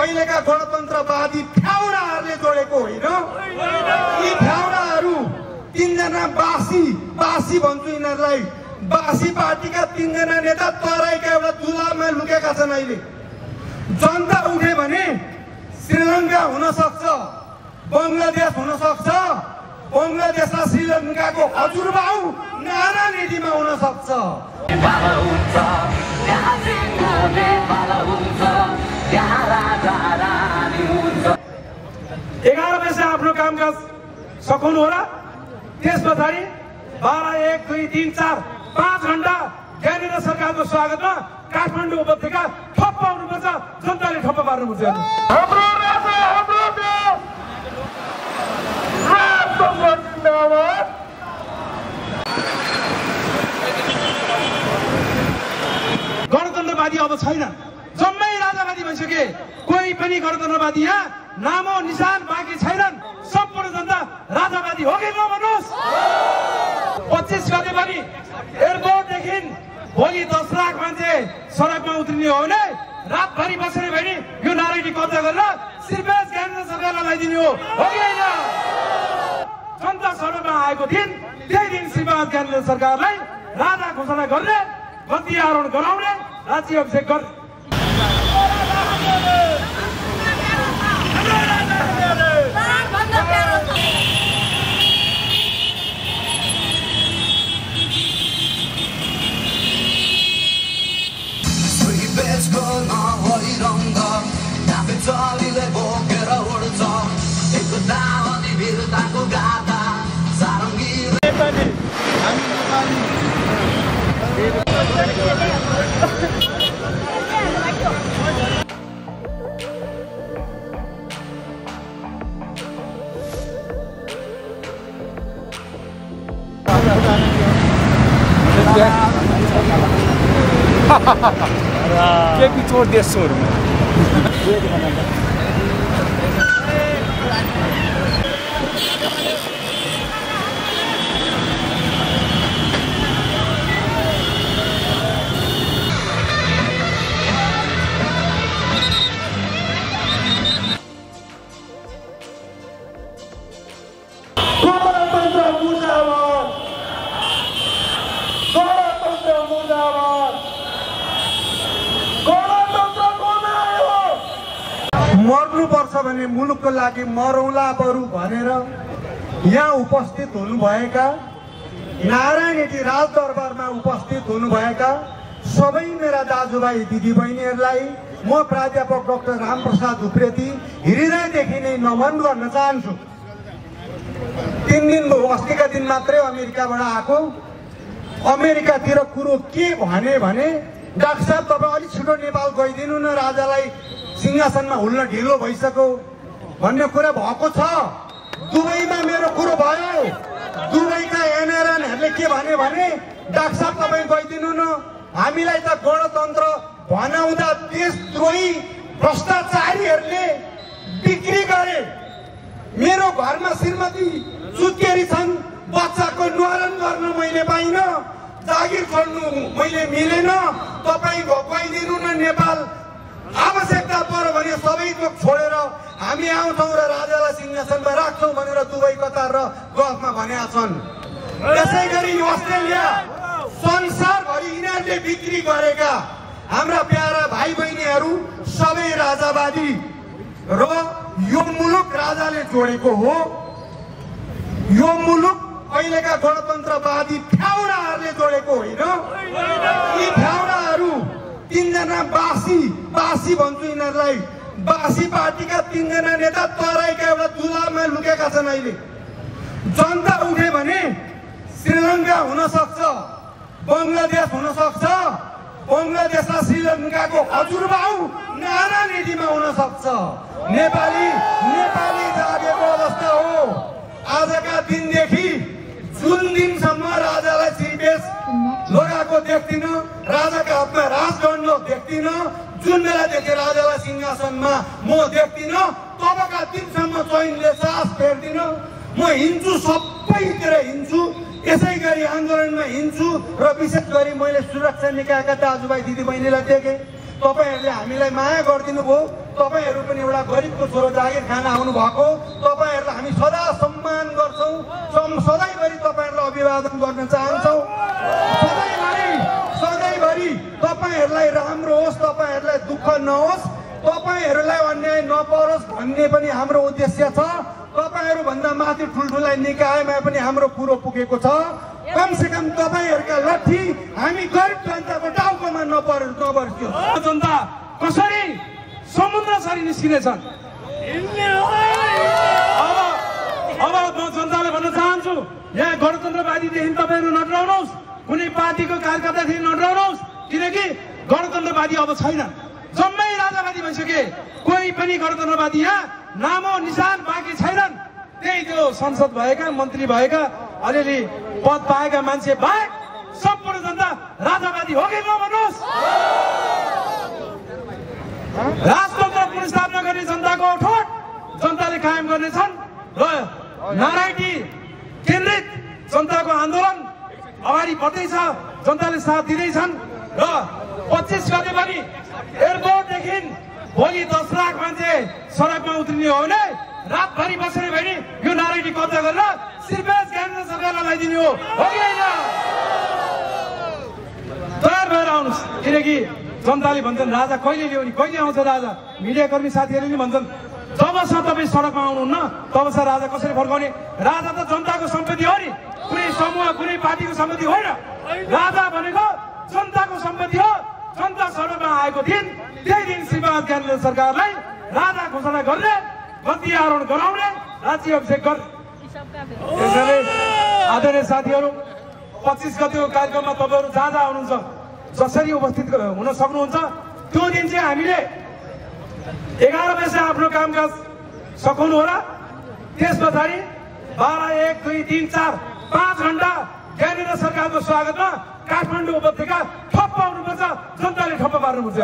अहिलेका गणतन्त्रवादी फ्याउडाहरूले जोडेको होइन। यी फ्याउडाहरू तीनजना बासी भन्छु यिनीहरूलाई, बासी पार्टीका तीनजना नेता तराईका एउटा दुलामा लुकेका छन्। अहिले जनता उठे भने श्रीलङ्का हुन सक्छ, बङ्गलादेश हुन सक्छ, बङ्गलादेशलाई श्रीलङ्काको हजुरबाउ नारा नीतिमा हुन सक्छ। 11 बजे आफ्नो कामकाज सघाउनु होला। त्यस पछाडि 12, 1, 2, 3, 4, 5 घण्टा ज्ञानेन्द्र सरकारको स्वागतमा काठमाडौँ उपत्यका ठप्प आउनुपर्छ, जनताले ठप्प पार्नुपर्छ। हाम्रो राजा, हाम्रो देश, राष्ट्र जिन्दाबाद। गणतन्त्रवादी अब छैन, जम्मै राजावादी भइसके। कोही पनि गणतन्त्रवादी यहाँ नामो निशान बाँकी छैनन्। सम्पूर्ण जनता राजावादी हो कि नभन्नुहोस्। 25 गते पनि एयरपोर्टदेखि भोलि 10 लाख मान्छे सडकमा उत्रिने हो भने रातभरि बसेर भने यो नारायणी कब्जा गरेर सिर्फेस ज्ञानेन्द्र सरकारलाई लगाइदिने हो कि होइन? जनता सडकमा आएको दिन त्यही दिन श्रीपाद ज्ञानेन्द्र सरकारलाई राजा घोषणा गर्ने, गद्दी आरोहण गराउने, राज्य अभिषेक गर्ने। के पिछोड़ देशों में मर्नुपर्छ भने मुलुकको लागि मरौला बरु भनेर यहाँ उपस्थित हुनुभएका, नारायणी राजदरबारमा उपस्थित हुनुभएका सबै मेरा दाजुभाइ दिदीबहिनीहरूलाई म प्राध्यापक डाक्टर रामप्रसाद उप्रेती हृदयदेखि नै नमन गर्न चाहन्छु। 3 दिन भयो, अस्तिका दिन मात्रै अमेरिकाबाट आएको। अमेरिकातिर कुरो के भने डाक्टर साहब तपाईँ अलिक छिटो नेपाल गइदिनु न, राजालाई सिंहासनमा हुल्न ढिलो भइसक्यो भन्ने कुरा भएको छ। दुबईमा मेरो कुरो भयो, दुबईका एनआरएनहरूले के भने डाक्टर साहब तपाईँ गइदिनु न, हामीलाई त गणतन्त्र भनाउँदा देशद्रोही भ्रष्टाचारीहरूले बिक्री गरे। मेरो घरमा श्रीमती सुत्केरी छन्, बच्चाको न्वारन गर्न मैले पाइनँ, जागिर छोड्नु मैले मिलेन, तपाईँ गइदिनु न नेपाल। आवश्यकता पर्यो भने सबै थोक छोडेर हामी आउँछौँ र राजालाई सिंहासनमा राख्छौँ भनेर दुबई, कतार र गल्फमा भनेका छन्। त्यसै गरी अस्ट्रेलिया, संसारभरि यिनीहरूले बिक्री गरेका हाम्रा प्यारा भाइ बहिनीहरू सबै राजावादी र यो मुलुक राजाले जोडेको हो। यो मुलुक अहिलेका गणतन्त्रवादी फ्याउडाहरूले जोडेको होइन। यी फ्याउडाहरू तीनजना बासी भन्छु यिनीहरूलाई, बासी पार्टीका तीनजना नेता तराईका एउटा दुलामा लुकेका छन्। अहिले जनता उठे भने श्रीलङ्का हुन सक्छ, बङ्गलादेश हुन सक्छ, बङ्गलादेशलाई श्रीलङ्काको हजुरबाउ नारा नीतिमा हुन सक्छ। नेपाली जागेको अवस्था हो। आजका दिनदेखि जुन दिनसम्म राजालाई सिर्फेस लगाएको देख्दिन, राजाका हातमा राजदण्ड देख्दिन, जुन बेलादेखि राजालाई सिंहासनमा म देख्दिन, तबका दिनसम्म चैनले सास फेर्दिन। म हिँड्छु, सबैतिर हिँड्छु, यसै गरी आन्दोलनमा हिँड्छु र विशेष गरी मैले सुरक्षा निकायका दाजुभाइ दिदीबहिनीलाई देखेँ, तपाईहरुले हामीलाई माया गरिदिनु भयो। तपाईहरु पनि एउटा गरिबको छोरो जागिर खान आउनु भएको। तपाईहरुलाई हामी सदा सम्मान गर्छौं। सधैँभरि तपाईहरुलाई अभिवादन गर्न चाहन्छौं। सधैँभरि तपाईहरुलाई राम्रो होस्, तपाईहरुलाई दुःख नहोस्, तपाईहरुलाई अन्याय नपरोस् भन्ने पनि हाम्रो उद्देश्य छ। तपाईहरु भन्दा माथि ठुलठुला निकायमा पनि हाम्रो कुरो पुगेको छ। कमसे कम तपाईहरुका लट्ठी हामी गरिब जनताको टाउकोमा नपर्छ। जनता कसरी समुद्रसरी निस्किनेछन्। अब म जनताले भन्न चाहन्छु, यहाँ गणतन्त्रवादीदेखि तपाईहरु नडराउनुहोस्, कुनै पार्टीको कार्यकर्तादेखि नडराउनुहोस्, किनकि गणतन्त्रवादी अब छैन, जम्मै राजावादी भइसके। कोही पनि गणतन्त्रवादी यहाँ नामो निशान बाँकी छैनन्। त्यही त्यो संसद भएका, मन्त्री भएका, अलिअलि पद पाएका मान्छे बाहेक सम्पूर्ण जनता राजावादी हो कि नभन्नुहोस्। राजतन्त्र पुनर्स्थापना गर्ने जनताको ठोट जनताले कायम गर्नेछन् र नारायणी केन्द्रित जनताको आन्दोलन अगाडि बढ्दैछ। जनताले साथ दिँदैछन् र 25 गते पनि एयरपोर्टदेखि भोलि 10 लाख मान्छे सडकमा उत्रिने हो भने रातभरि बसेर भने यो नारायणी कब्जा गरेर सिर्फेस केन्द्र सरकारलाई लगाइदिने हो कि होइन? तयार भएर आउनुहोस्, किनकि जनताले भन्छन् राजा कहिले ल्याउने, कहिले आउँछ राजा। मिडियाकर्मी साथीहरूले पनि भन्छन् जबसम्म तपाईँ सडकमा आउनुहुन्न तबसम्म राजा कसरी फर्काउने? राजा त जनताको सम्पत्ति हो नि, कुनै समूह कुनै पार्टीको सम्पत्ति होइन। राजा भनेको जनताको सम्पत्ति हो। जनता सडकमा आएको दिन त्यही दिन श्रीमान केन्द्र सरकारलाई राजा घोषणा गर्ने, गद्दी आरोहण गराउने, राज्य अभिषेक गर्ने। त्यसैले आदरणीय साथीहरू, 25 गतेको कार्यक्रममा तपाईँहरू जहाँ जहाँ हुनुहुन्छ जसरी उपस्थित हुन सक्नुहुन्छ, त्यो दिन चाहिँ हामीले 11 बजे आफ्नो कामकाज सघाउनु होला। त्यस पछाडि 12, 1, 2, 3, 4, 5 घण्टा केन्द्र सरकारको स्वागतमा काठमाडौँ उपत्यका ठप्प आउनुपर्छ, जनताले ठप्प पार्नुपर्छ।